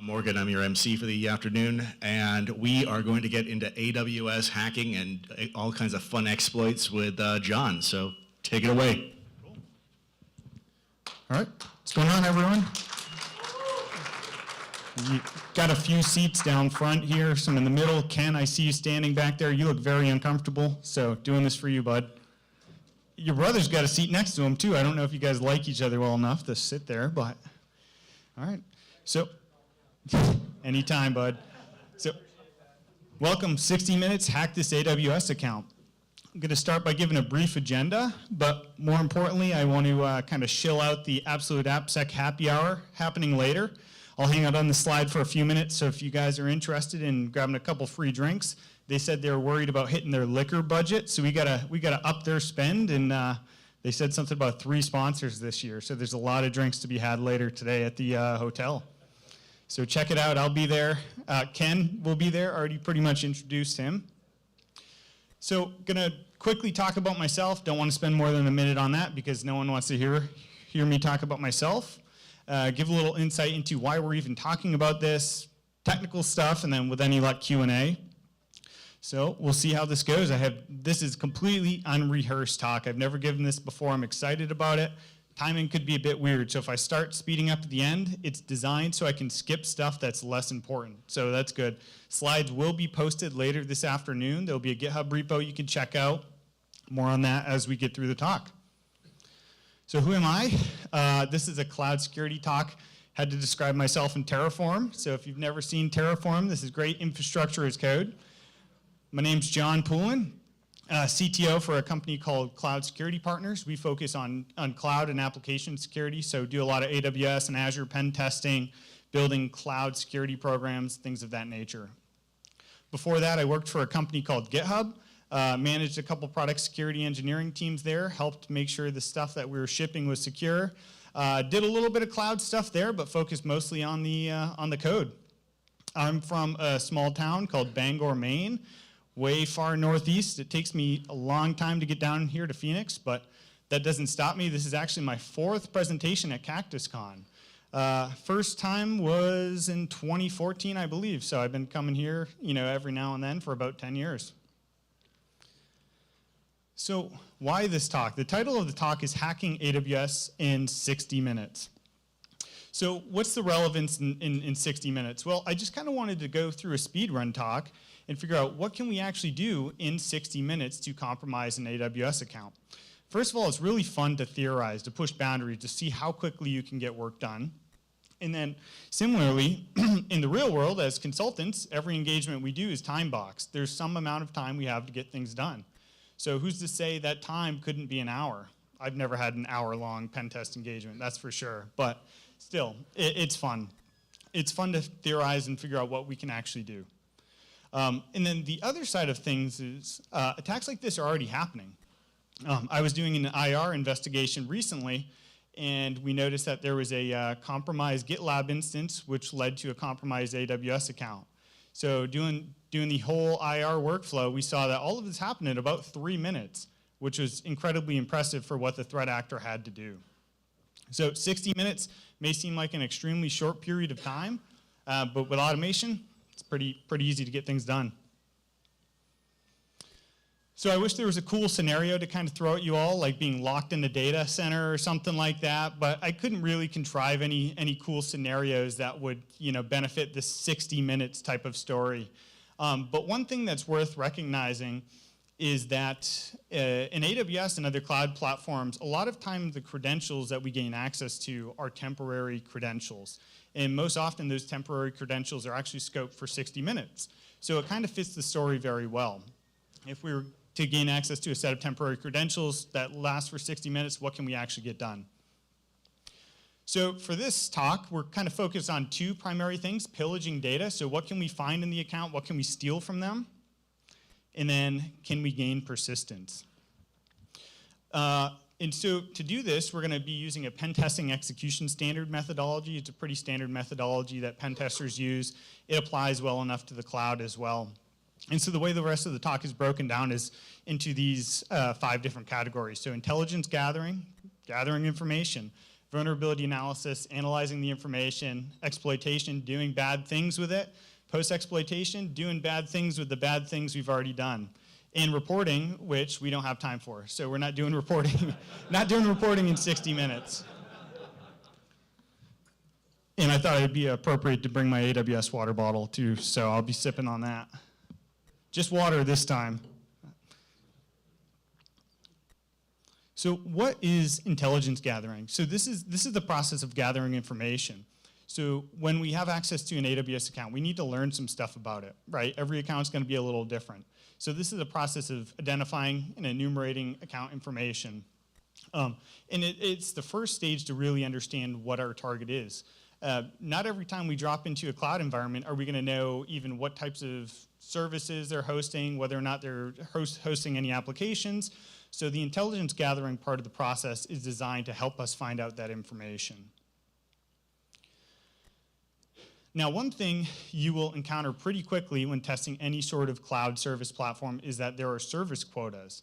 Morgan, I'm your MC for the afternoon, and we are going to get into AWS hacking and all kinds of fun exploits with John, so take it away. Cool. All right, what's going on, everyone? You got a few seats down front here, some in the middle. Ken, I see you standing back there. You look very uncomfortable, so doing this for you, bud. Your brother's got a seat next to him, too. I don't know if you guys like each other well enough to sit there, but all right. So, anytime, bud. So, welcome, 60 Minutes, Hack This AWS Account. I'm going to start by giving a brief agenda, but more importantly, I want to kind of shill out the Absolute AppSec Happy Hour happening later. I'll hang out on the slide for a few minutes, so if you guys are interested in grabbing a couple free drinks, they said they were worried about hitting their liquor budget, so we gotta up their spend, and they said something about 3 sponsors this year, so there's a lot of drinks to be had later today at the hotel. So check it out, I'll be there. Ken will be there, already pretty much introduced him. So gonna quickly talk about myself, don't want to spend more than a minute on that because no one wants to hear me talk about myself. Give a little insight into why we're even talking about this, technical stuff, and then with any luck, Q&A. So we'll see how this goes. This is completely unrehearsed talk. I've never given this before. I'm excited about it. Timing could be a bit weird. So if I start speeding up at the end, it's designed so I can skip stuff that's less important. So that's good. Slides will be posted later this afternoon. There'll be a GitHub repo you can check out. More on that as we get through the talk. So who am I? This is a cloud security talk. Had to describe myself in Terraform. So if you've never seen Terraform, this is great infrastructure as code. My name's John Poulin, CTO for a company called Cloud Security Partners. We focus on cloud and application security, so do a lot of AWS and Azure pen testing, building cloud security programs, things of that nature. Before that, I worked for a company called GitHub, managed a couple product security engineering teams there, helped make sure the stuff that we were shipping was secure. Did a little bit of cloud stuff there, but focused mostly on the code. I'm from a small town called Bangor, Maine, way far northeast. It takes me a long time to get down here to Phoenix, but that doesn't stop me. This is actually my 4th presentation at CactusCon. First time was in 2014, I believe, so I've been coming here, every now and then for about 10 years. So why this talk? The title of the talk is Hacking AWS in 60 Minutes. So what's the relevance in 60 minutes? Well, I just kind of wanted to go through a speed run talk and figure out what can we actually do in 60 minutes to compromise an AWS account. First of all, it's really fun to theorize, to push boundaries, to see how quickly you can get work done. And then similarly, in the real world, as consultants, every engagement we do is time boxed. There's some amount of time we have to get things done. So who's to say that time couldn't be an hour? I've never had an hour-long pen test engagement, that's for sure. But still, it's fun. It's fun to theorize and figure out what we can actually do. And then the other side of things is attacks like this are already happening. I was doing an IR investigation recently, and we noticed that there was a compromised GitLab instance which led to a compromised AWS account. So doing the whole IR workflow, we saw that all of this happened in about 3 minutes, which was incredibly impressive for what the threat actor had to do. So 60 minutes may seem like an extremely short period of time, but with automation, it's pretty easy to get things done. So I wish there was a cool scenario to kind of throw at you all, like being locked in a data center or something like that, but I couldn't really contrive any cool scenarios that would benefit this 60 minutes type of story. But one thing that's worth recognizing is that in AWS and other cloud platforms, a lot of times the credentials that we gain access to are temporary credentials. And most often those temporary credentials are actually scoped for 60 minutes. So it kind of fits the story very well. If we were to gain access to a set of temporary credentials that last for 60 minutes, what can we actually get done? So for this talk, we're kind of focused on 2 primary things, pillaging data. So what can we find in the account? What can we steal from them? And then can we gain persistence? And so to do this, we're going to be using a pen testing execution standard methodology. It's a pretty standard methodology that pen testers use. It applies well enough to the cloud as well. And so the way the rest of the talk is broken down is into these 5 different categories. So intelligence gathering, gathering information, vulnerability analysis, analyzing the information, exploitation, doing bad things with it, post-exploitation, doing bad things with the bad things we've already done, and reporting, which we don't have time for. So we're not doing reporting, not doing reporting in 60 minutes. And I thought it'd be appropriate to bring my AWS water bottle too, so I'll be sipping on that. Just water this time. So what is intelligence gathering? So this is the process of gathering information. So when we have access to an AWS account, we need to learn some stuff about it, right? Every account's going to be a little different. So this is a process of identifying and enumerating account information. And it's the first stage to really understand what our target is. Not every time we drop into a cloud environment are we going to know even what types of services they're hosting, whether or not they're hosting any applications. So the intelligence gathering part of the process is designed to help us find out that information. Now, one thing you will encounter pretty quickly when testing any sort of cloud service platform is that there are service quotas.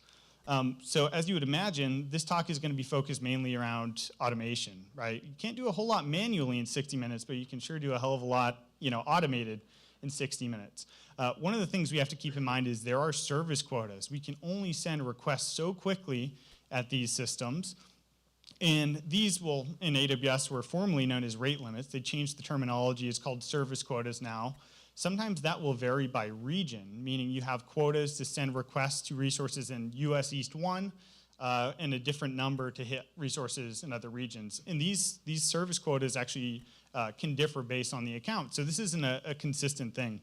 So as you would imagine, this talk is going to be focused mainly around automation, right? You can't do a whole lot manually in 60 minutes, but you can sure do a hell of a lot, automated in 60 minutes. One of the things we have to keep in mind is there are service quotas. We can only send requests so quickly at these systems. And these will, in AWS, were formerly known as rate limits. They changed the terminology. It's called service quotas now. Sometimes that will vary by region, meaning you have quotas to send requests to resources in US East 1 and a different number to hit resources in other regions. And these service quotas actually can differ based on the account. So this isn't a consistent thing.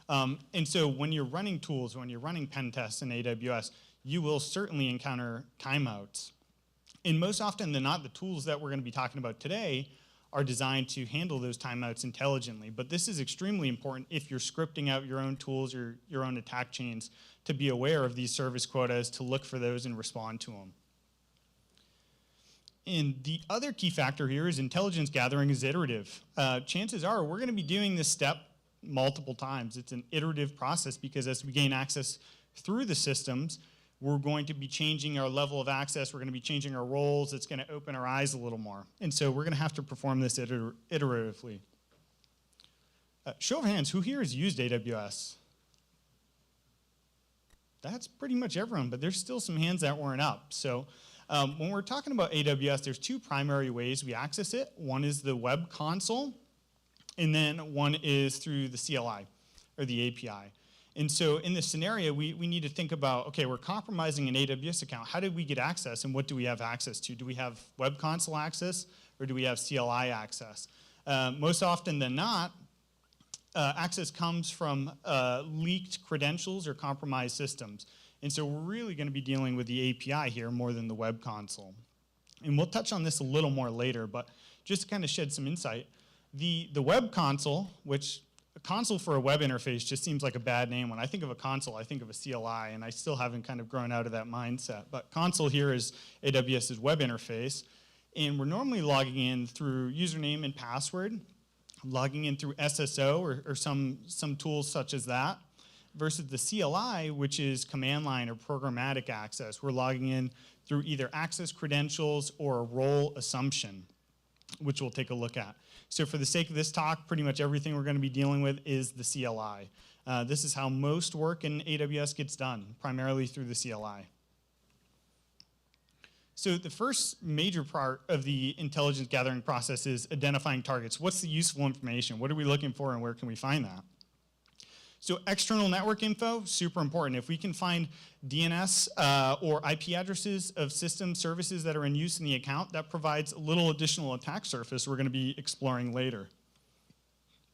And so when you're running tools, when you're running pen tests in AWS, you will certainly encounter timeouts. And most often than not, the tools that we're going to be talking about today are designed to handle those timeouts intelligently. But this is extremely important if you're scripting out your own tools or your own attack chains to be aware of these service quotas, to look for those and respond to them. And the other key factor here is intelligence gathering is iterative. Chances are we're going to be doing this step multiple times. It's an iterative process because as we gain access through the systems, we're going to be changing our level of access. We're going to be changing our roles. It's going to open our eyes a little more. And so we're going to have to perform this iteratively. Show of hands, who here has used AWS? That's pretty much everyone, but there's still some hands that weren't up. So when we're talking about AWS, there's two primary ways we access it. One is the web console, and then one is through the CLI, or the API. And so in this scenario, we need to think about, okay, we're compromising an AWS account. How did we get access, and what do we have access to? Do we have web console access, or do we have CLI access? Most often than not, access comes from leaked credentials or compromised systems. And so we're really going to be dealing with the API here more than the web console. And we'll touch on this a little more later, but just to kind of shed some insight, the web console, which a console for a web interface just seems like a bad name. When I think of a console, I think of a CLI, and I still haven't kind of grown out of that mindset. But console here is AWS's web interface, and we're normally logging in through username and password, logging in through SSO or some tools such as that, versus the CLI, which is command line or programmatic access. We're logging in through either access credentials or a role assumption, which we'll take a look at. So for the sake of this talk, pretty much everything we're going to be dealing with is the CLI. This is how most work in AWS gets done, primarily through the CLI. So the first major part of the intelligence gathering process is identifying targets. What's the useful information? What are we looking for, and where can we find that? So external network info, super important. If we can find DNS or IP addresses of system services that are in use in the account, that provides a little additional attack surface we're going to be exploring later.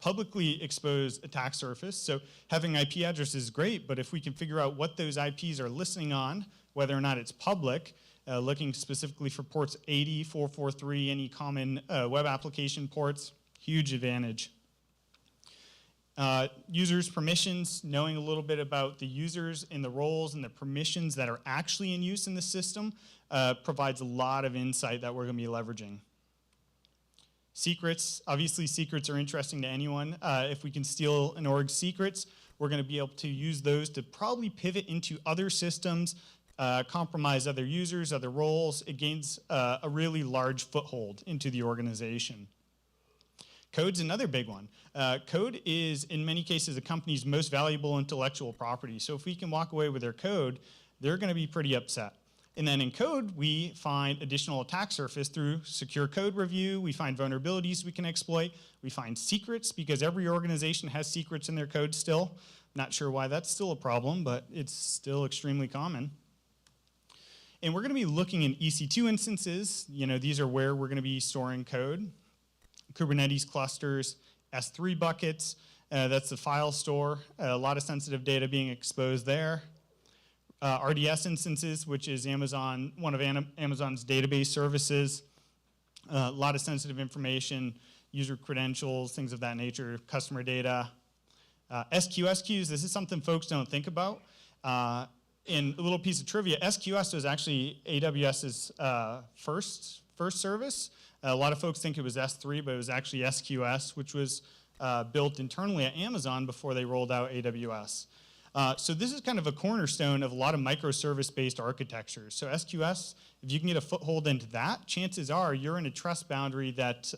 Publicly exposed attack surface, so having IP addresses is great, but if we can figure out what those IPs are listening on, whether or not it's public, looking specifically for ports 80, 443, any common web application ports, huge advantage. Users' permissions, knowing a little bit about the users and the roles and the permissions that are actually in use in the system provides a lot of insight that we're going to be leveraging. Secrets, obviously secrets are interesting to anyone. If we can steal an org's secrets, we're going to be able to use those to probably pivot into other systems, compromise other users, other roles. It gains a really large foothold into the organization. Code's another big one. Code is, in many cases, a company's most valuable intellectual property. So if we can walk away with their code, they're going to be pretty upset. And then in code, we find additional attack surface through secure code review. We find vulnerabilities we can exploit. We find secrets, because every organization has secrets in their code still. Not sure why that's still a problem, but it's still extremely common. And we're going to be looking in EC2 instances. These are where we're going to be storing code. Kubernetes clusters, S3 buckets, that's the file store. A lot of sensitive data being exposed there. RDS instances, which is one of Amazon's database services. A lot of sensitive information, user credentials, things of that nature, customer data. SQS queues, this is something folks don't think about. In a little piece of trivia, SQS was actually AWS's first service. A lot of folks think it was S3, but it was actually SQS, which was built internally at Amazon before they rolled out AWS. So this is kind of a cornerstone of a lot of microservice-based architectures. So SQS, if you can get a foothold into that, chances are you're in a trust boundary that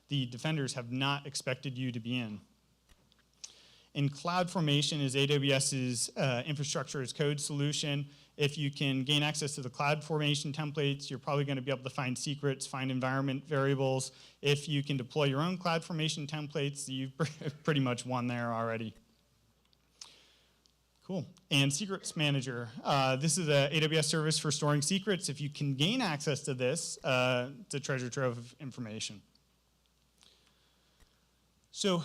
the defenders have not expected you to be in. And CloudFormation is AWS's infrastructure as code solution. If you can gain access to the CloudFormation templates, you're probably going to be able to find secrets, find environment variables. If you can deploy your own CloudFormation templates, you've pretty much won there already. Cool. And Secrets Manager. This is an AWS service for storing secrets. If you can gain access to this, it's a treasure trove of information. So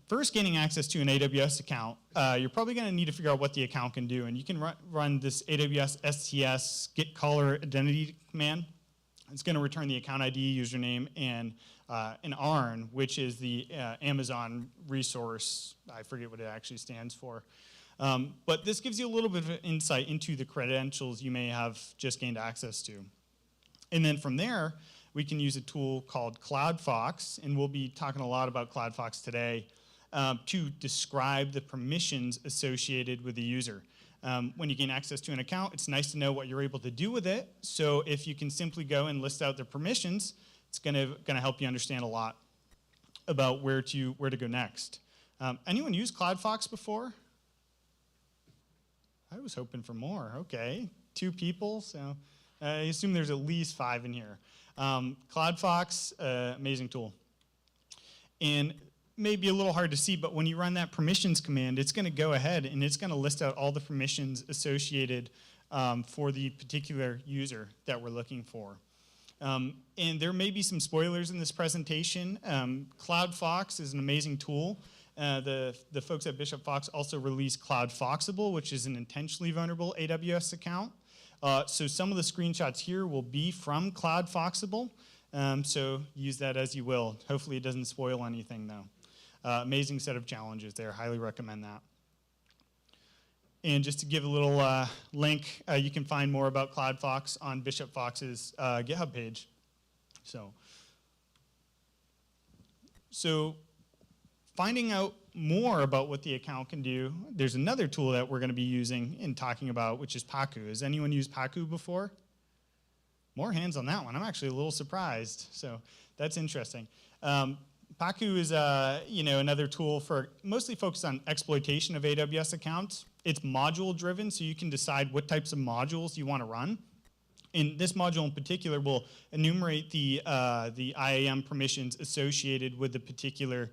first, gaining access to an AWS account, you're probably going to need to figure out what the account can do. And you can run this AWS STS get caller identity command. It's going to return the account ID, username, and an ARN, which is the Amazon resource. I forget what it actually stands for. But this gives you a little bit of insight into the credentials you may have just gained access to. And then from there, we can use a tool called CloudFox, and we'll be talking a lot about CloudFox today, to describe the permissions associated with the user. When you gain access to an account, it's nice to know what you're able to do with it. So if you can simply go and list out the permissions, it's going to help you understand a lot about where to go next. Anyone used CloudFox before? I was hoping for more. Okay, 2 people, so I assume there's at least 5 in here. CloudFox, amazing tool. And maybe a little hard to see, but when you run that permissions command, it's going to go ahead and it's going to list out all the permissions associated for the particular user that we're looking for. And there may be some spoilers in this presentation. CloudFox is an amazing tool. The folks at Bishop Fox also released CloudFoxable, which is an intentionally vulnerable AWS account. So some of the screenshots here will be from CloudFoxable, so use that as you will. Hopefully it doesn't spoil anything, though. Amazing set of challenges there. Highly recommend that. And just to give a little link, you can find more about CloudFox on Bishop Fox's GitHub page. So finding out more about what the account can do, there's another tool that we're going to be using and talking about, which is Paku. Has anyone used Paku before? More hands on that one. I'm actually a little surprised, so that's interesting. Paku is another tool for mostly focused on exploitation of AWS accounts. It's module driven, so you can decide what types of modules you want to run. And this module in particular will enumerate the IAM permissions associated with the particular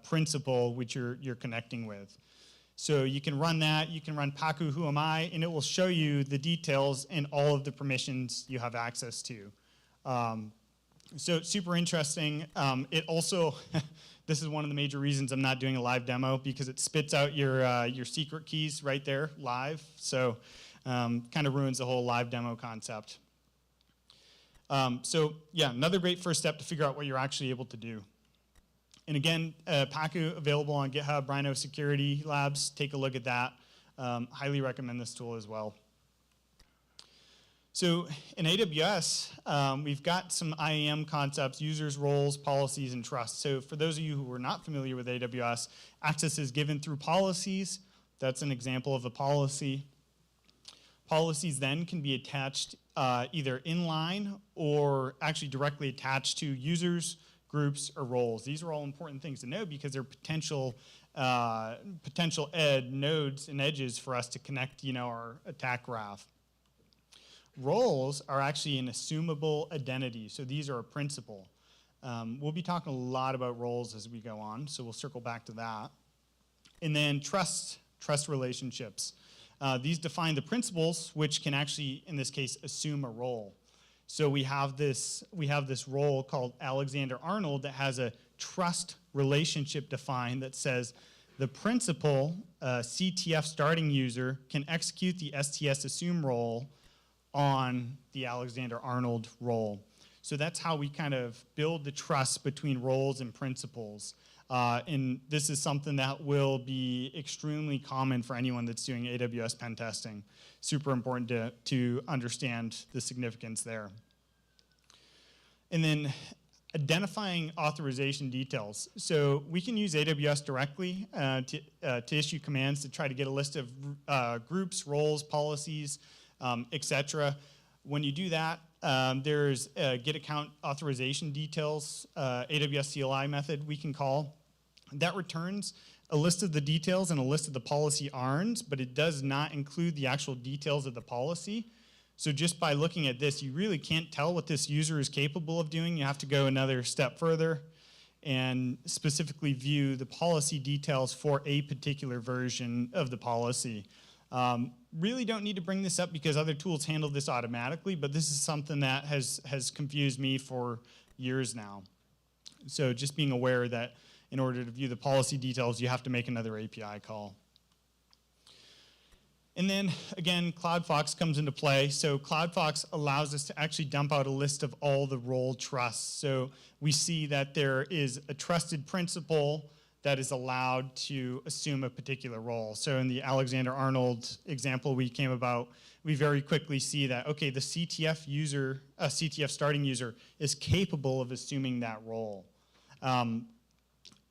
principal which you're connecting with. So you can run that, you can run Paku Who Am I, and it will show you the details and all of the permissions you have access to. So it's super interesting. It also, this is one of the major reasons I'm not doing a live demo, because it spits out your secret keys right there live. So kind of ruins the whole live demo concept. So yeah, another great first step to figure out what you're actually able to do. And again, Paku available on GitHub, Rhino Security Labs. Take a look at that. Highly recommend this tool as well. So in AWS, we've got some IAM concepts, users, roles, policies, and trust. So for those of you who are not familiar with AWS, access is given through policies. That's an example of a policy. Policies then can be attached either inline or actually directly attached to users, groups, or roles. These are all important things to know because they're potential nodes and edges for us to connect, our attack graph. Roles are actually an assumable identity, so these are a principal. We'll be talking a lot about roles as we go on, so we'll circle back to that. And then trust relationships. These define the principals, which can actually, in this case, assume a role. So we have this role called Alexander Arnold that has a trust relationship defined that says the principal CTF starting user can execute the STS assume role on the Alexander Arnold role. So that's how we kind of build the trust between roles and principals. And this is something that will be extremely common for anyone that's doing AWS pen testing. Super important to understand the significance there. And then identifying authorization details. So we can use AWS directly to issue commands to try to get a list of groups, roles, policies, etc. When you do that, there's a get account authorization details, AWS CLI method we can call. That returns a list of the details and a list of the policy ARNs, but it does not include the actual details of the policy. So just by looking at this, you really can't tell what this user is capable of doing. You have to go another step further and specifically view the policy details for a particular version of the policy. Really don't need to bring this up because other tools handle this automatically, but this is something that has confused me for years now. So just being aware that in order to view the policy details, you have to make another API call. And then, again, CloudFox comes into play. So CloudFox allows us to actually dump out a list of all the role trusts. So we see that there is a trusted principal that is allowed to assume a particular role. So in the Alexander Arnold example we came about, we very quickly see that, okay, the CTF user, CTF starting user is capable of assuming that role.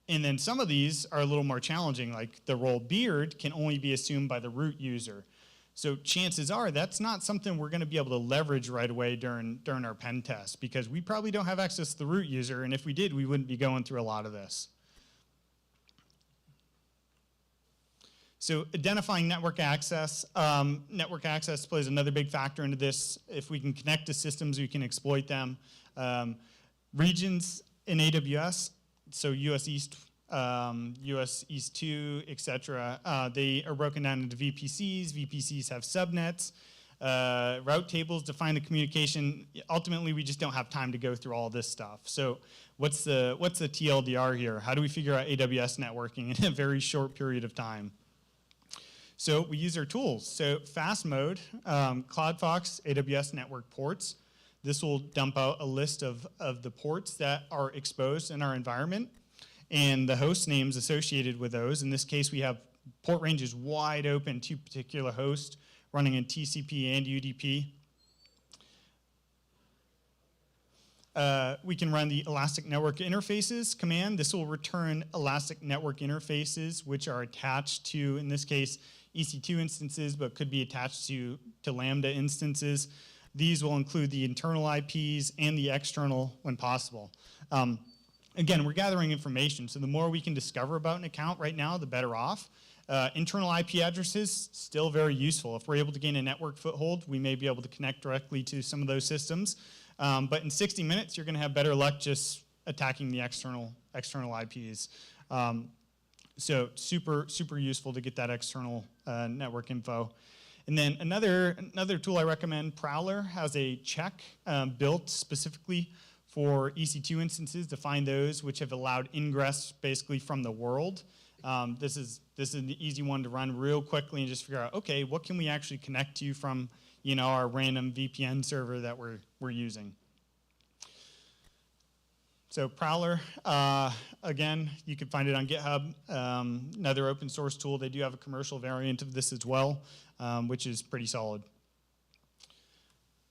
And then some of these are a little more challenging, like the role beard can only be assumed by the root user. So chances are that's not something we're going to be able to leverage right away during our pen test because we probably don't have access to the root user, and if we did, we wouldn't be going through a lot of this. So identifying network access. Network access plays another big factor into this. If we can connect to systems, we can exploit them. Regions in AWS, so US East, US East 2, etc. They are broken down into VPCs. VPCs have subnets. Route tables define the communication. Ultimately, we just don't have time to go through all this stuff. So what's the TLDR here? How do we figure out AWS networking in a very short period of time? So we use our tools. So fast mode, CloudFox, AWS network ports. This will dump out a list of the ports that are exposed in our environment and the host names associated with those. In this case, we have port ranges wide open to particular host running in TCP and UDP. We can run the Elastic Network Interfaces command. This will return Elastic Network Interfaces, which are attached to, in this case, EC2 instances, but could be attached to Lambda instances. These will include the internal IPs and the external when possible. Again, we're gathering information, so the more we can discover about an account right now, the better off. Internal IP addresses, still very useful. If we're able to gain a network foothold, we may be able to connect directly to some of those systems. But in 60 minutes, you're going to have better luck just attacking the external IPs. So super useful to get that external network info. And then another tool I recommend, Prowler, has a check built specifically for EC2 instances to find those which have allowed ingress basically from the world. This is an easy one to run real quickly and just figure out, okay, what can we actually connect to from our random VPN server that we're using. So Prowler, again, you can find it on GitHub. Another open source tool. They do have a commercial variant of this as well, which is pretty solid.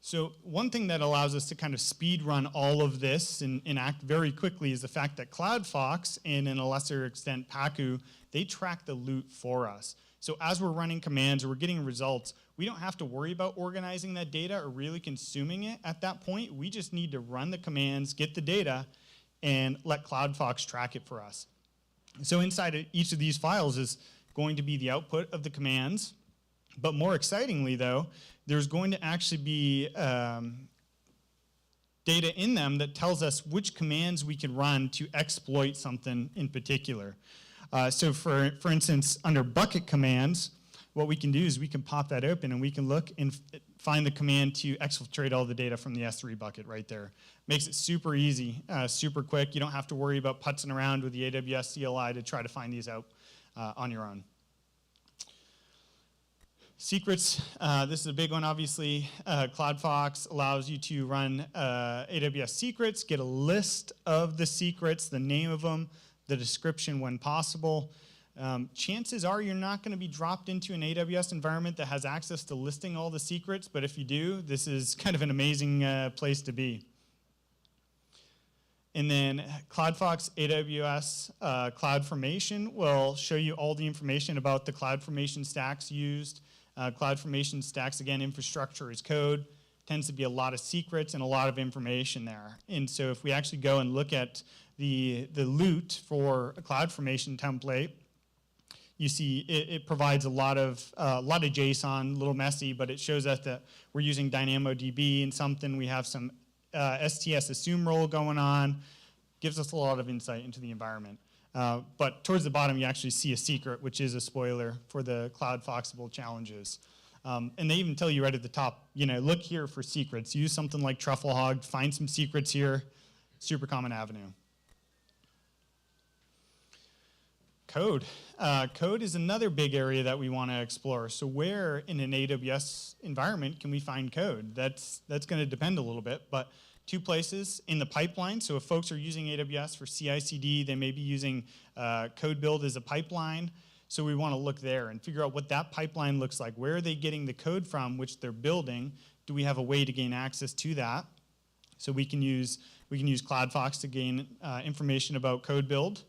So one thing that allows us to kind of speed run all of this and act very quickly is the fact that CloudFox, and in a lesser extent Pacu, they track the loot for us. So as we're running commands or we're getting results, we don't have to worry about organizing that data or really consuming it at that point. We just need to run the commands, get the data, and let CloudFox track it for us. So inside of each of these files is going to be the output of the commands. But more excitingly, though, there's going to actually be data in them that tells us which commands we can run to exploit something in particular. So for instance, under bucket commands, what we can do is we can pop that open and we can look and find the command to exfiltrate all the data from the S3 bucket right there. Makes it super easy, super quick. You don't have to worry about putzing around with the AWS CLI to try to find these out on your own. Secrets, this is a big one, obviously. CloudFox allows you to run AWS secrets, get a list of the secrets, the name of them, the description when possible. Chances are you're not going to be dropped into an AWS environment that has access to listing all the secrets, but if you do, this is kind of an amazing place to be. And then CloudFox AWS CloudFormation will show you all the information about the CloudFormation stacks used. CloudFormation stacks, again, infrastructure is code. Tends to be a lot of secrets and a lot of information there. And so if we actually go and look at the loot for a CloudFormation template, you see it provides a lot of JSON, a little messy, but it shows us that we're using DynamoDB and something. We have some STS assume role going on. Gives us a lot of insight into the environment. But towards the bottom, you actually see a secret, which is a spoiler for the CloudFoxable challenges. And they even tell you right at the top, look here for secrets. Use something like Trufflehog, find some secrets here. Super common avenue. Code. Code is another big area that we want to explore. So where in an AWS environment can we find code? That's going to depend a little bit, but 2 places in the pipeline. So if folks are using AWS for CI/CD, they may be using code build as a pipeline. So we want to look there and figure out what that pipeline looks like. Where are they getting the code from which they're building? Do we have a way to gain access to that? So we can use CloudFox to gain information about code build.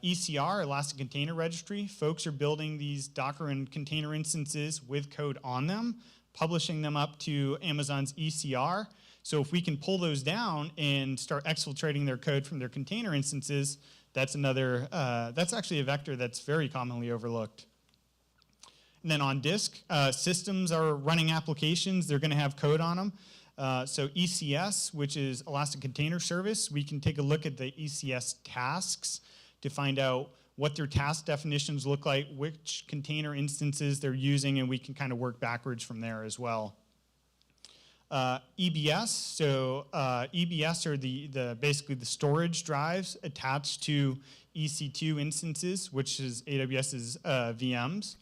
ECR, Elastic Container Registry, folks are building these Docker and container instances with code on them, publishing them up to Amazon's ECR. So if we can pull those down and start exfiltrating their code from their container instances, that's actually a vector that's very commonly overlooked. And then on disk, systems are running applications. They're going to have code on them. So ECS, which is Elastic Container Service, we can take a look at the ECS tasks to find out what their task definitions look like, which container instances they're using, and we can kind of work backwards from there as well. EBS, so EBS are basically the storage drives attached to EC2 instances, which is AWS's VMs.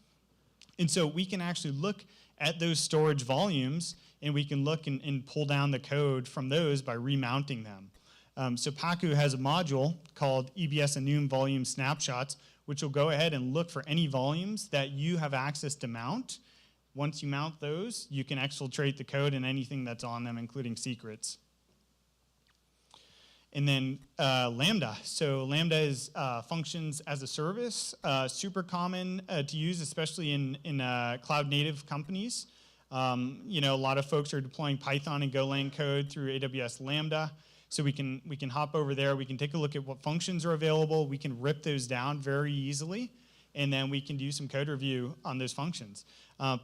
And so we can actually look at those storage volumes, and we can look and pull down the code from those by remounting them. So Pacu has a module called EBS enum volume snapshots, which will go ahead and look for any volumes that you have access to mount. Once you mount those, you can exfiltrate the code and anything that's on them, including secrets. And then Lambda. So Lambda is functions as a service, super common to use, especially in cloud-native companies. A lot of folks are deploying Python and Golang code through AWS Lambda. So we can hop over there, we can take a look at what functions are available, we can rip those down very easily, and then we can do some code review on those functions.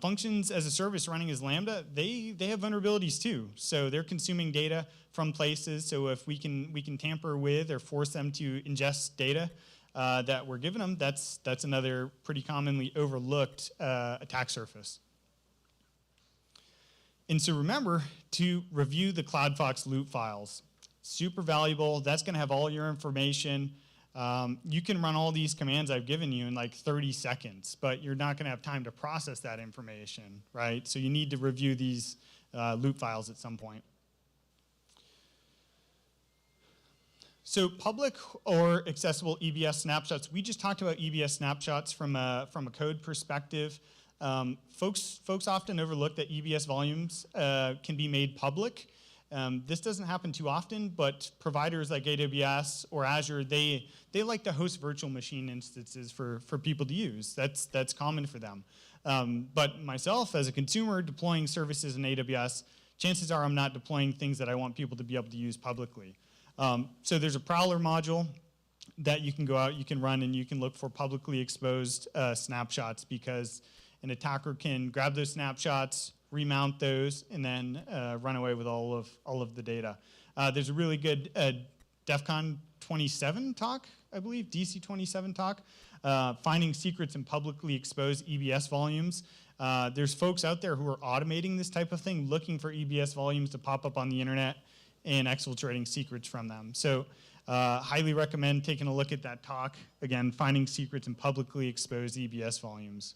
Functions as a service running as Lambda, they have vulnerabilities too. So they're consuming data from places, so if we can tamper with or force them to ingest data that we're giving them, that's another pretty commonly overlooked attack surface. And so remember to review the CloudFox loop files. Super valuable. That's going to have all your information. You can run all these commands I've given you in like 30 seconds, but you're not going to have time to process that information, right? So you need to review these loop files at some point. So public or accessible EBS snapshots. We just talked about EBS snapshots from a code perspective. Folks often overlook that EBS volumes can be made public. This doesn't happen too often, but providers like AWS or Azure, they like to host virtual machine instances for people to use. That's common for them. But myself, as a consumer deploying services in AWS, chances are I'm not deploying things that I want people to be able to use publicly. So there's a Prowler module that you can go out, you can run, and you can look for publicly exposed snapshots, because an attacker can grab those snapshots, remount those, and then run away with all of the data. There's a really good DEF CON 27 talk, I believe, DC 27 talk, finding secrets in publicly exposed EBS volumes. There's folks out there who are automating this type of thing, looking for EBS volumes to pop up on the internet and exfiltrating secrets from them. So highly recommend taking a look at that talk. Again, finding secrets in publicly exposed EBS volumes.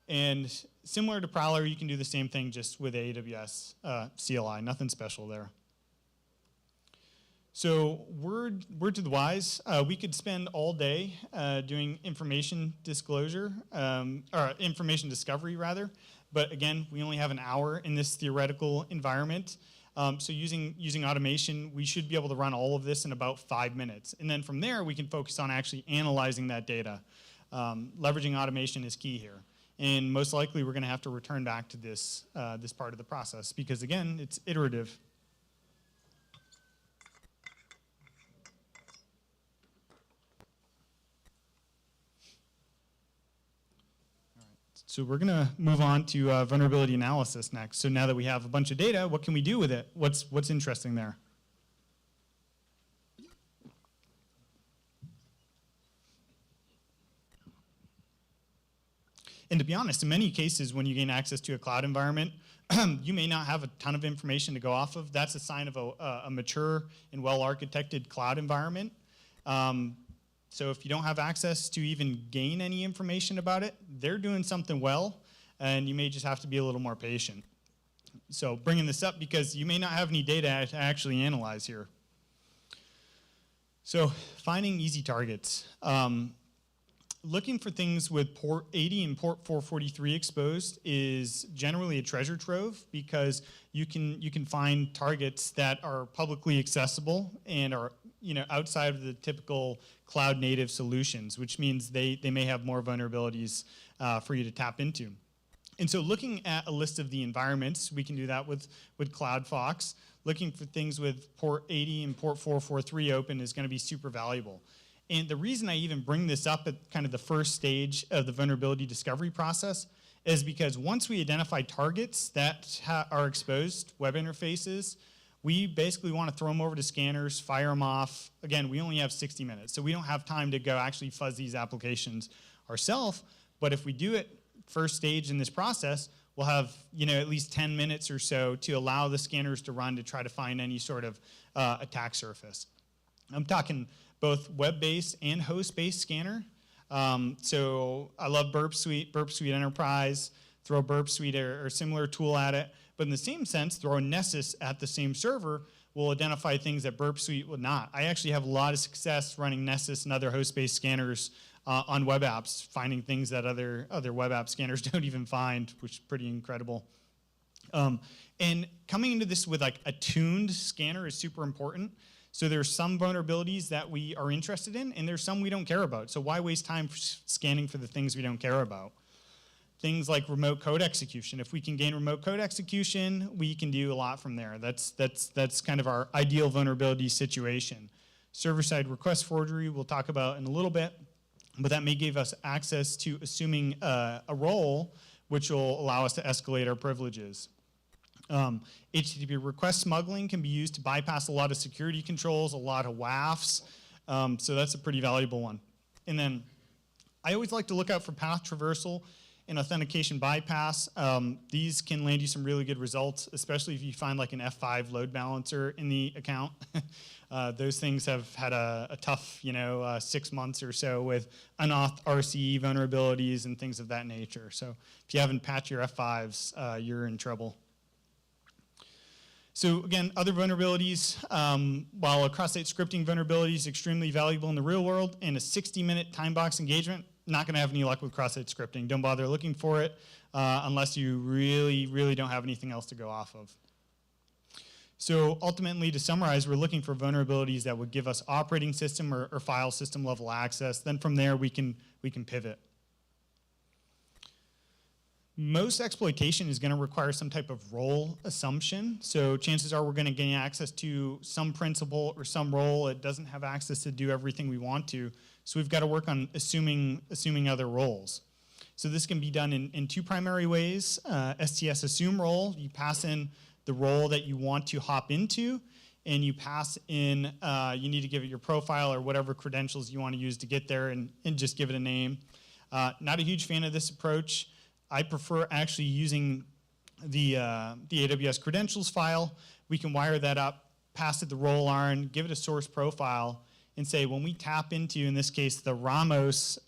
And similar to Prowler, you can do the same thing just with AWS CLI, nothing special there. So word to the wise, we could spend all day doing information disclosure, or information discovery rather, but again, we only have an hour in this theoretical environment. So using automation, we should be able to run all of this in about 5 minutes. And then from there, we can focus on actually analyzing that data. Leveraging automation is key here. And most likely, we're going to have to return back to this, this part of the process, because again, it's iterative. So we're going to move on to vulnerability analysis next. So now that we have a bunch of data, what can we do with it? What's interesting there? And to be honest, in many cases, when you gain access to a cloud environment, you may not have a ton of information to go off of. That's a sign of a mature and well-architected cloud environment. So if you don't have access to even gain any information about it, they're doing something well, and you may just have to be a little more patient. So bringing this up because you may not have any data to actually analyze here. So finding easy targets. Looking for things with port 80 and port 443 exposed is generally a treasure trove, because you can find targets that are publicly accessible and are outside of the typical cloud native solutions, which means they may have more vulnerabilities for you to tap into. And so looking at a list of the environments, we can do that with CloudFox. Looking for things with port 80 and port 443 open is going to be super valuable. And the reason I even bring this up at kind of the first stage of the vulnerability discovery process is because once we identify targets that are exposed, web interfaces, we basically want to throw them over to scanners, fire them off. Again, we only have 60 minutes, so we don't have time to go actually fuzz these applications ourselves. But if we do it first stage in this process, we'll have at least 10 minutes or so to allow the scanners to run to try to find any sort of attack surface. I'm talking both web-based and host-based scanner. So I love Burp Suite Enterprise, throw Burp Suite or similar tool at it. But in the same sense, throw a Nessus at the same server will identify things that Burp Suite would not. I actually have a lot of success running Nessus and other host-based scanners on web apps, finding things that other web app scanners don't even find, which is pretty incredible. And coming into this with like a tuned scanner is super important. So there's some vulnerabilities that we are interested in, and there's some we don't care about. So why waste time scanning for the things we don't care about? Things like remote code execution. If we can gain remote code execution, we can do a lot from there. That's kind of our ideal vulnerability situation. Server-side request forgery we'll talk about in a little bit, but that may give us access to assuming a role which will allow us to escalate our privileges. HTTP request smuggling can be used to bypass a lot of security controls, a lot of WAFs, so that's a pretty valuable one. And then I always like to look out for path traversal and authentication bypass. These can land you some really good results, especially if you find like an F5 load balancer in the account. Those things have had a tough 6 months or so with unauth RCE vulnerabilities and things of that nature. So if you haven't patched your F5s, you're in trouble. So again, other vulnerabilities, while a cross-site scripting vulnerability is extremely valuable in the real world, and a 60-minute time box engagement, not going to have any luck with cross-site scripting. Don't bother looking for it unless you really, really don't have anything else to go off of. So ultimately, to summarize, we're looking for vulnerabilities that would give us operating system or file system level access. Then from there, we can pivot. Most exploitation is going to require some type of role assumption. So chances are we're going to gain access to some principal or some role. It doesn't have access to do everything we want to. So we've got to work on assuming other roles. So this can be done in two primary ways. STS assume role, you pass in the role that you want to hop into, and you pass in, you need to give it your profile or whatever credentials you want to use to get there, and just give it a name. Not a huge fan of this approach. I prefer actually using the AWS credentials file. We can wire that up, pass it the role ARN, give it a source profile, and say when we tap into, in this case, the Ramos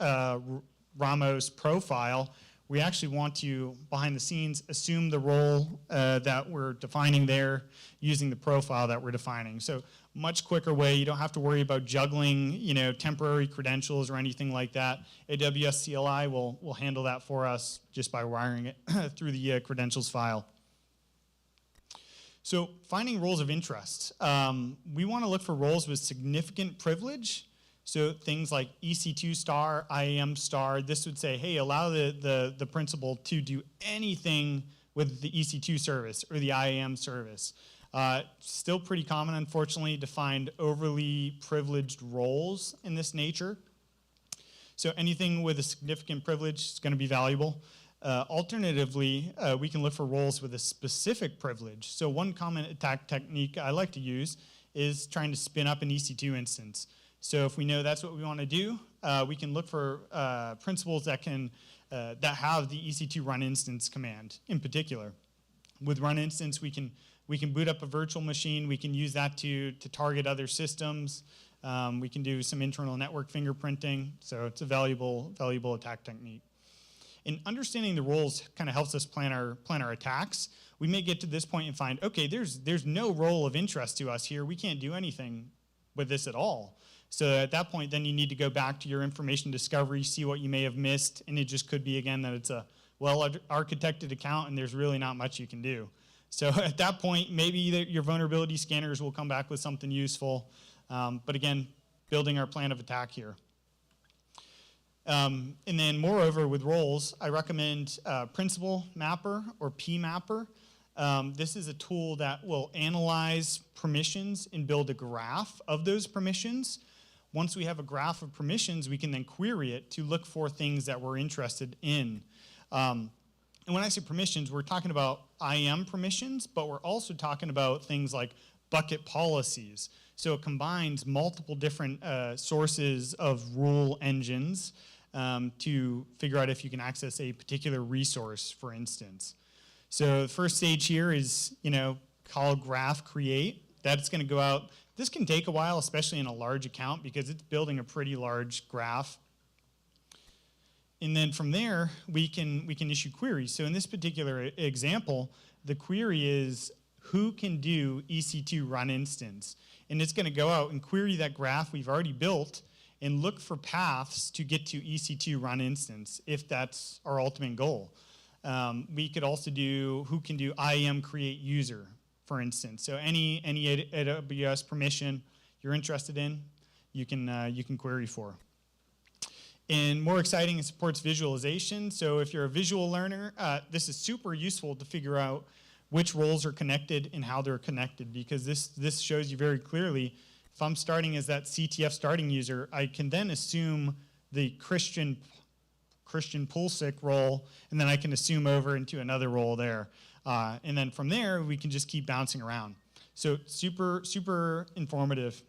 profile, we actually want to, behind the scenes, assume the role that we're defining there using the profile that we're defining. So much quicker way. You don't have to worry about juggling, temporary credentials or anything like that. AWS CLI will handle that for us just by wiring it through the credentials file. So finding roles of interest. We want to look for roles with significant privilege. So things like EC2 star, IAM star, this would say, hey, allow the principal to do anything with the EC2 service or the IAM service. Still pretty common, unfortunately, to find overly privileged roles in this nature. So anything with a significant privilege is going to be valuable. Alternatively, we can look for roles with a specific privilege. So one common attack technique I like to use is trying to spin up an EC2 instance. So if we know that's what we want to do, we can look for principals that have the EC2 run instance command in particular. With run instance, we can boot up a virtual machine. We can use that to target other systems. We can do some internal network fingerprinting. So it's a valuable attack technique. And understanding the roles kind of helps us plan our attacks. We may get to this point and find, okay, there's no role of interest to us here. We can't do anything with this at all. So at that point, then you need to go back to your information discovery, see what you may have missed, and it just could be, again, that it's a well-architected account and there's really not much you can do. So at that point, maybe your vulnerability scanners will come back with something useful. But again, building our plan of attack here. And then moreover, with roles, I recommend Principal Mapper or PMapper. This is a tool that will analyze permissions and build a graph of those permissions. Once we have a graph of permissions, we can then query it to look for things that we're interested in. And when I say permissions, we're talking about IAM permissions, but we're also talking about things like bucket policies. So it combines multiple different sources of rule engines to figure out if you can access a particular resource, for instance. So the first stage here is, call graph create. That's going to go out. This can take a while, especially in a large account, because it's building a pretty large graph. And then from there, we can issue queries. So in this particular example, the query is who can do EC2 run instance? And it's going to go out and query that graph we've already built and look for paths to get to EC2 run instance, if that's our ultimate goal. We could also do who can do IAM create user, for instance. So any AWS permission you're interested in, you can query for. And more exciting, it supports visualization. So if you're a visual learner, this is super useful to figure out which roles are connected and how they're connected, because this shows you very clearly, if I'm starting as that CTF starting user, I can then assume the Christian Pulsic role, and then I can assume over into another role there. And then from there, we can just keep bouncing around. So super informative.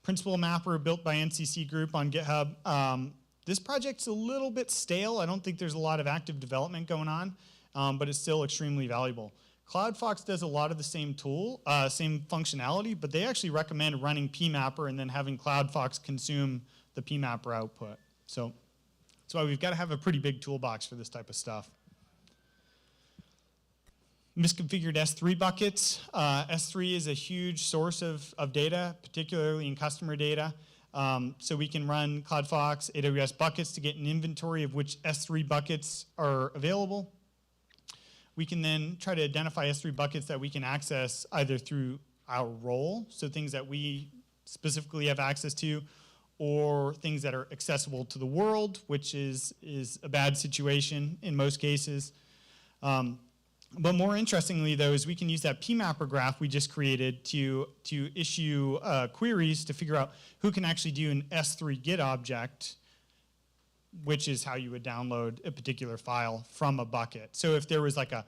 Principal Mapper built by NCC Group on GitHub. This project's a little bit stale. I don't think there's a lot of active development going on, but it's still extremely valuable. CloudFox does a lot of the same functionality, but they actually recommend running PMapper and then having CloudFox consume the PMapper output. So that's why we've got to have a pretty big toolbox for this type of stuff. Misconfigured S3 buckets. S3 is a huge source of data, particularly in customer data. So we can run CloudFox AWS buckets to get an inventory of which S3 buckets are available. we can then try to identify S3 buckets that we can access either through our role, so things that we specifically have access to, or things that are accessible to the world, which is a bad situation in most cases. But more interestingly, though, is we can use that PMapper graph we just created to issue queries to figure out who can actually do an S3 Git object, which is how you would download a particular file from a bucket. So if there was like a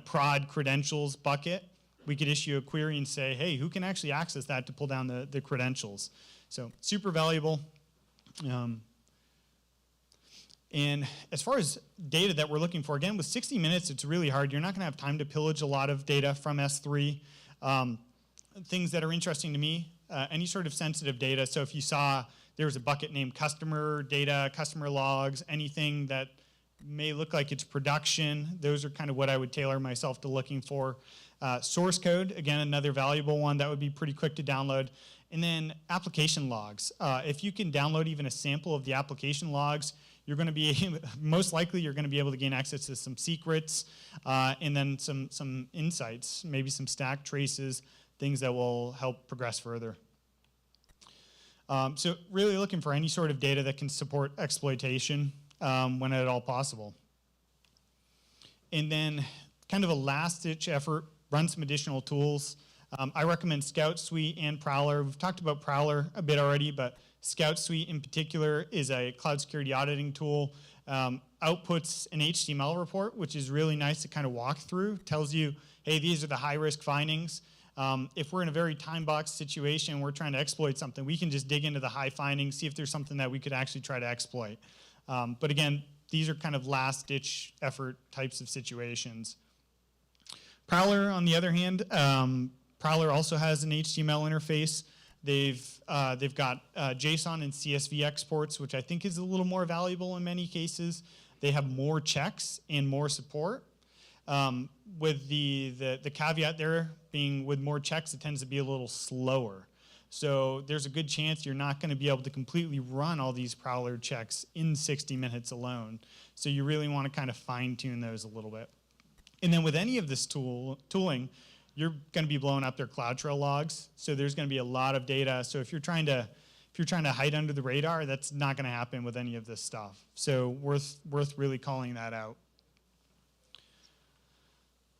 prod credentials bucket, we could issue a query and say, hey, who can actually access that to pull down the credentials? So super valuable. And as far as data that we're looking for, again, with 60 minutes, it's really hard. You're not going to have time to pillage a lot of data from S3. Things that are interesting to me, any sort of sensitive data. So if you saw there was a bucket named customer data, customer logs, anything that may look like it's production, those are kind of what I would tailor myself to looking for. Source code, again, another valuable one that would be pretty quick to download. And then application logs. If you can download even a sample of the application logs, you're going to be, most likely you're going to be able to gain access to some secrets and then some insights, maybe some stack traces, things that will help progress further. So really looking for any sort of data that can support exploitation when at all possible. And then kind of a last-ditch effort, run some additional tools. I recommend Scout Suite and Prowler. We've talked about Prowler a bit already, but Scout Suite in particular is a cloud security auditing tool. Outputs an HTML report, which is really nice to kind of walk through. Tells you, hey, these are the high-risk findings. If we're in a very time-boxed situation, we're trying to exploit something, we can just dig into the high findings, see if there's something that we could actually try to exploit. But again, these are kind of last-ditch effort types of situations. Prowler, on the other hand, Prowler also has an HTML interface. They've got JSON and CSV exports, which I think is a little more valuable in many cases. They have more checks and more support. With the caveat there being with more checks, it tends to be a little slower. So there's a good chance you're not going to be able to completely run all these Prowler checks in 60 minutes alone. So you really want to kind of fine-tune those a little bit. And then with any of this tooling, you're going to be blowing up their CloudTrail logs. So there's going to be a lot of data. So if you're trying to hide under the radar, that's not going to happen with any of this stuff. So worth really calling that out.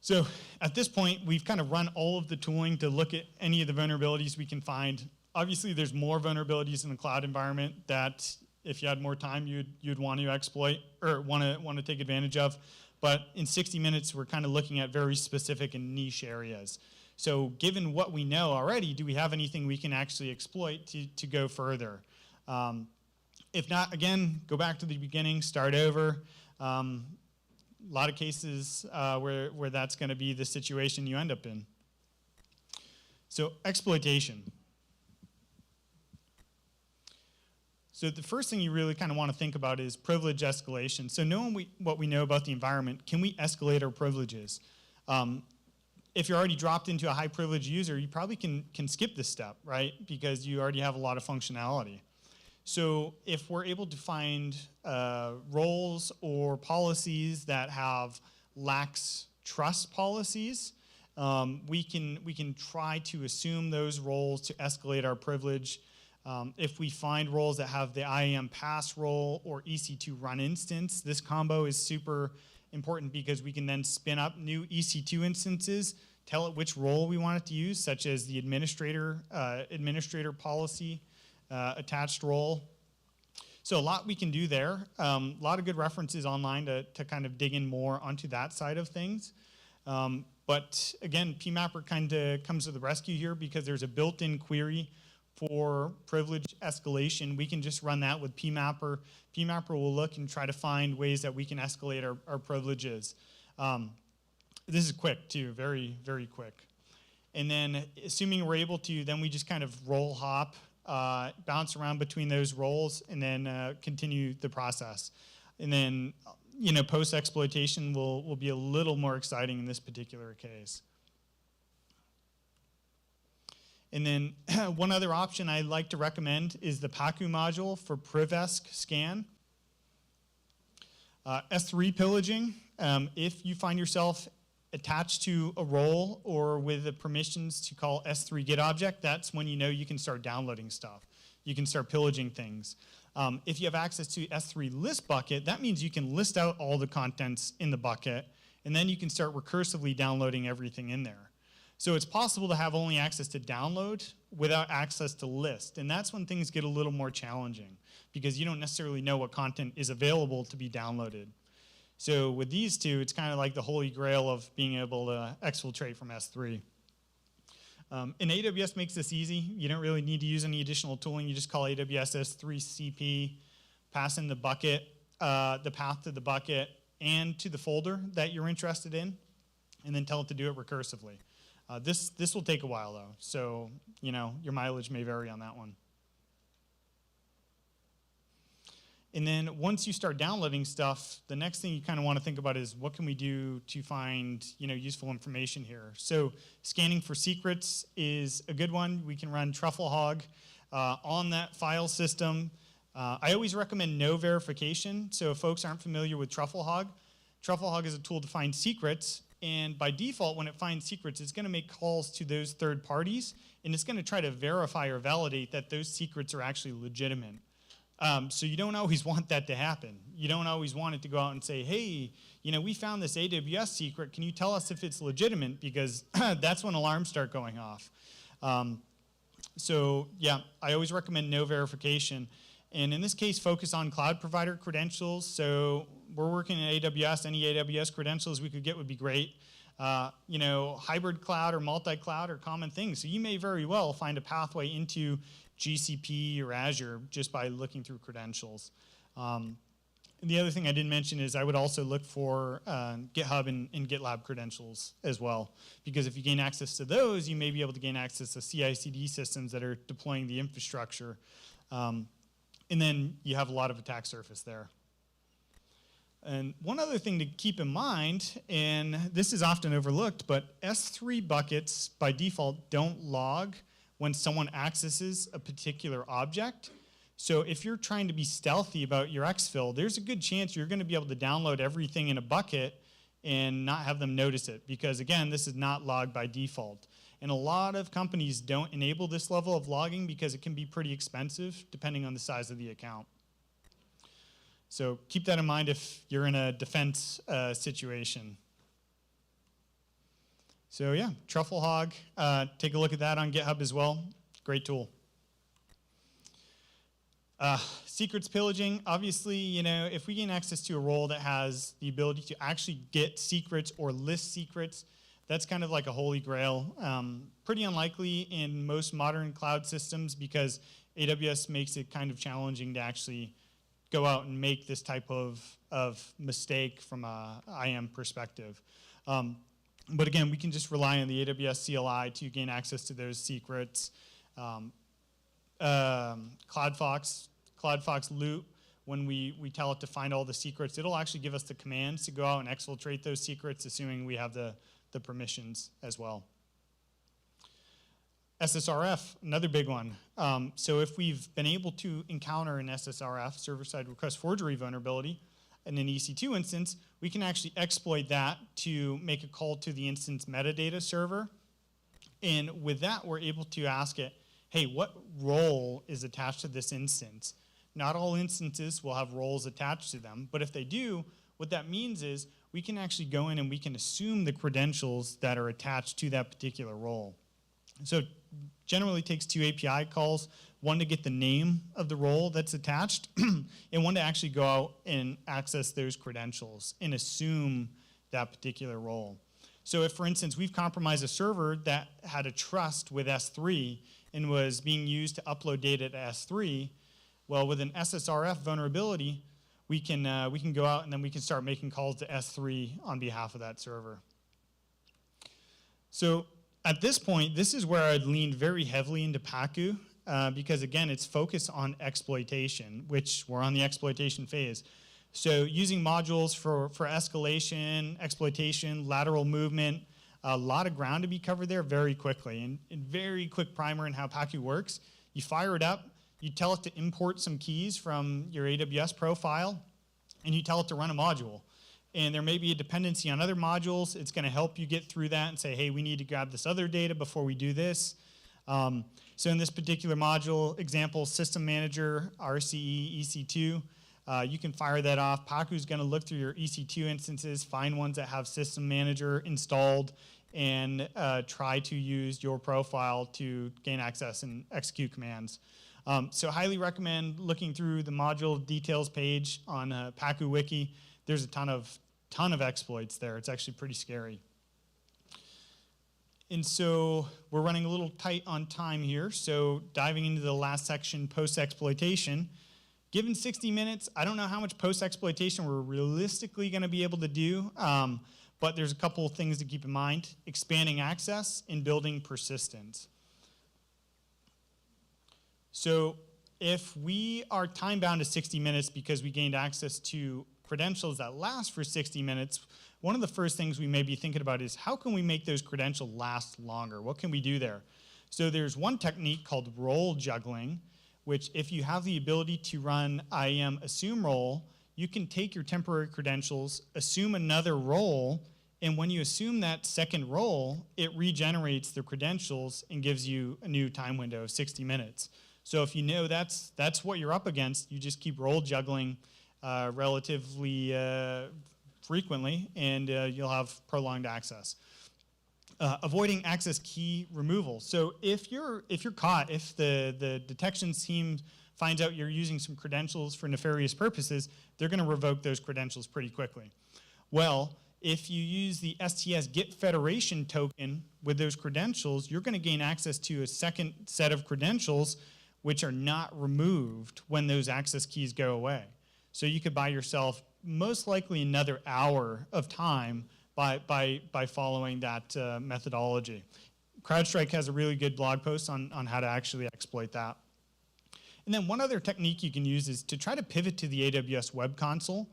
So at this point, we've kind of run all of the tooling to look at any of the vulnerabilities we can find. Obviously, there's more vulnerabilities in the cloud environment that if you had more time, you'd want to exploit or want to take advantage of. But in 60 minutes, we're kind of looking at very specific and niche areas. So given what we know already, do we have anything we can actually exploit to go further? If not, again, go back to the beginning, start over. A lot of cases where that's going to be the situation you end up in. So exploitation. So the first thing you really kind of want to think about is privilege escalation. So knowing what we know about the environment, can we escalate our privileges? If you're already dropped into a high privilege user, you probably can skip this step, right? Because you already have a lot of functionality. So if we're able to find roles or policies that have lax trust policies, we can try to assume those roles to escalate our privilege. If we find roles that have the IAM pass role or EC2 run instance, this combo is super important because we can then spin up new EC2 instances, tell it which role we want it to use, such as the administrator policy attached role. So a lot we can do there. A lot of good references online to kind of dig in more onto that side of things. But again, PMapper kind of comes to the rescue here because there's a built-in query for privilege escalation. We can just run that with PMapper. PMapper will look and try to find ways that we can escalate our privileges. This is quick too, very, very quick. And then assuming we're able to, then we just kind of roll hop, bounce around between those roles, and then continue the process. And then, post-exploitation will be a little more exciting in this particular case. And then one other option I like to recommend is the Pacu module for PrivEsc scan. S3 pillaging If you find yourself attached to a role or with the permissions to call S3 get object, that's when you know you can start downloading stuff. You can start pillaging things. If you have access to S3 list bucket, that means you can list out all the contents in the bucket, and then you can start recursively downloading everything in there. So it's possible to have only access to download without access to list, and that's when things get a little more challenging because you don't necessarily know what content is available to be downloaded. So with these two, it's kind of like the holy grail of being able to exfiltrate from S3. And AWS makes this easy. You don't really need to use any additional tooling. You just call AWS S3CP, pass in the bucket, the path to the bucket, and to the folder that you're interested in, and then tell it to do it recursively. This will take a while, though, so your mileage may vary on that one. And then once you start downloading stuff, the next thing you kind of want to think about is what can we do to find useful information here. So scanning for secrets is a good one. We can run TruffleHog on that file system. I always recommend no verification. So if folks aren't familiar with TruffleHog, TruffleHog is a tool to find secrets. And by default, when it finds secrets, it's going to make calls to those third parties. And it's going to try to verify or validate that those secrets are actually legitimate. So you don't always want that to happen. You don't always want it to go out and say, hey, we found this AWS secret. Can you tell us if it's legitimate? Because that's when alarms start going off. So yeah, I always recommend no verification. And in this case, focus on cloud provider credentials. So we're working in AWS. Any AWS credentials we could get would be great. Hybrid cloud or multi-cloud are common things. So you may very well find a pathway into GCP or Azure just by looking through credentials. And the other thing I didn't mention is I would also look for GitHub and GitLab credentials as well, because if you gain access to those, you may be able to gain access to CI/CD systems that are deploying the infrastructure. And then you have a lot of attack surface there. And one other thing to keep in mind, and this is often overlooked, but S3 buckets by default don't log when someone accesses a particular object. So if you're trying to be stealthy about your exfil, there's a good chance you're going to be able to download everything in a bucket and not have them notice it, because again, this is not logged by default. And a lot of companies don't enable this level of logging because it can be pretty expensive depending on the size of the account. So keep that in mind if you're in a defense situation. So yeah, TruffleHog, take a look at that on GitHub as well. Great tool. Secrets pillaging, obviously, if we gain access to a role that has the ability to actually get secrets or list secrets, that's kind of like a holy grail. Pretty unlikely in most modern cloud systems because AWS makes it kind of challenging to actually go out and make this type of mistake from a IAM perspective. But again, we can just rely on the AWS CLI to gain access to those secrets. CloudFox Loot, when we tell it to find all the secrets, it'll actually give us the commands to go out and exfiltrate those secrets, assuming we have the permissions as well. SSRF, another big one. So if we've been able to encounter an SSRF, server-side request forgery vulnerability, in an EC2 instance, we can actually exploit that to make a call to the instance metadata server. And with that, we're able to ask it, hey, what role is attached to this instance? Not all instances will have roles attached to them, but if they do, what that means is we can actually go in and we can assume the credentials that are attached to that particular role. So generally takes 2 API calls, one to get the name of the role that's attached, and one to actually go out and access those credentials and assume that particular role. So if, for instance, we've compromised a server that had a trust with S3 and was being used to upload data to S3, well, with an SSRF vulnerability, we can go out and then we can start making calls to S3 on behalf of that server. So at this point, this is where I'd lean very heavily into Pacu because, again, it's focused on exploitation, which we're on the exploitation phase. So using modules for escalation, exploitation, lateral movement, a lot of ground to be covered there very quickly. And very quick primer in how Pacu works. You fire it up, you tell it to import some keys from your AWS profile, and you tell it to run a module. and there may be a dependency on other modules. It's going to help you get through that and say, hey, we need to grab this other data before we do this. So in this particular module, example, System Manager, RCE, EC2, you can fire that off. Paku's going to look through your EC2 instances, find ones that have System Manager installed, and try to use your profile to gain access and execute commands. So highly recommend looking through the module details page on Paku Wiki. There's a ton of exploits there. It's actually pretty scary. And so we're running a little tight on time here, so diving into the last section, post-exploitation. Given 60 minutes, I don't know how much post-exploitation we're realistically going to be able to do, but there's a couple of things to keep in mind. Expanding access and building persistence. So if we are time-bound to 60 minutes because we gained access to credentials that last for 60 minutes, one of the first things we may be thinking about is how can we make those credentials last longer? What can we do there? So there's one technique called role juggling, which if you have the ability to run IAM assume role, you can take your temporary credentials, assume another role, and when you assume that second role, it regenerates the credentials and gives you a new time window of 60 minutes. So if you know that's what you're up against, you just keep role juggling relatively frequently, and you'll have prolonged access. Avoiding access key removal. So if you're caught, if the detection team finds out you're using some credentials for nefarious purposes, they're going to revoke those credentials pretty quickly. Well, if you use the STS Get Federation token with those credentials, you're going to gain access to a second set of credentials which are not removed when those access keys go away. So you could buy yourself most likely another hour of time by following that methodology. CrowdStrike has a really good blog post on how to actually exploit that. And then one other technique you can use is to try to pivot to the AWS Web Console.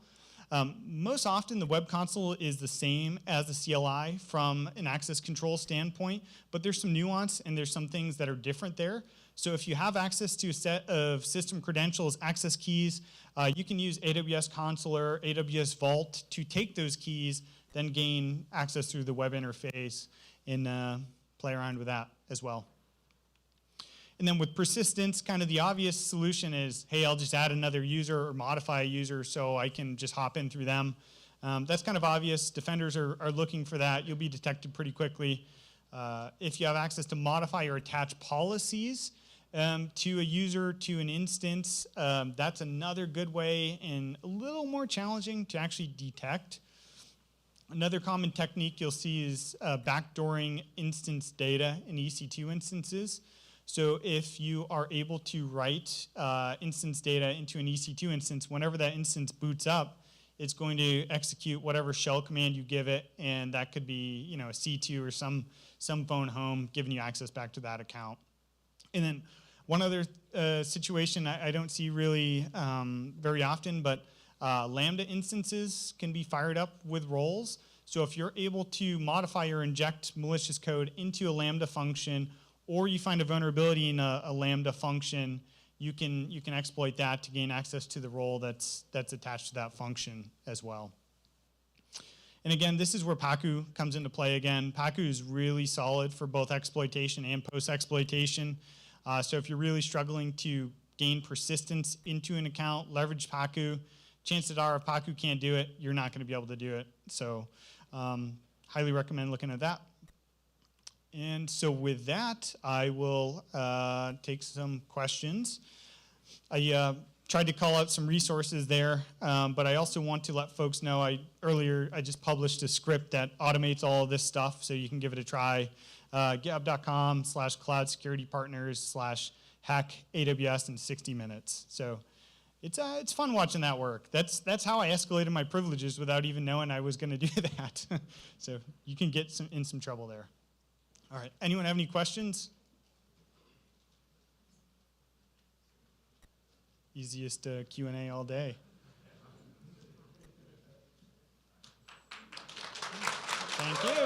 Most often the Web Console is the same as the CLI from an access control standpoint, but there's some nuance and there's some things that are different there. So if you have access to a set of system credentials, access keys, you can use AWS Console or AWS Vault to take those keys, then gain access through the web interface and play around with that as well. And then with persistence, kind of the obvious solution is, hey, I'll just add another user or modify a user so I can just hop in through them. That's kind of obvious. Defenders are looking for that. You'll be detected pretty quickly. If you have access to modify or attach policies to a user, to an instance, that's another good way and a little more challenging to actually detect. Another common technique you'll see is backdooring instance data in EC2 instances. So if you are able to write instance data into an EC2 instance, whenever that instance boots up, it's going to execute whatever shell command you give it, and that could be, you know, a C2 or some phone home giving you access back to that account. And then one other situation I don't see really very often, but Lambda instances can be fired up with roles. So if you're able to modify or inject malicious code into a Lambda function, or you find a vulnerability in a Lambda function, you can exploit that to gain access to the role that's attached to that function as well. And again, this is where Paku comes into play again. Paku is really solid for both exploitation and post-exploitation. So if you're really struggling to gain persistence into an account, leverage Paku. Chances are if Paku can't do it, you're not going to be able to do it. So highly recommend looking at that. And so with that, I will take some questions. I tried to call out some resources there, but I also want to let folks know earlier I just published a script that automates all of this stuff, so you can give it a try. GitHub.com/cloud-security-partners/hack AWS in 60 minutes. So it's fun watching that work. That's how I escalated my privileges without even knowing I was going to do that. So you can get in some trouble there. All right, anyone have any questions? Easiest Q&A all day. Thank you.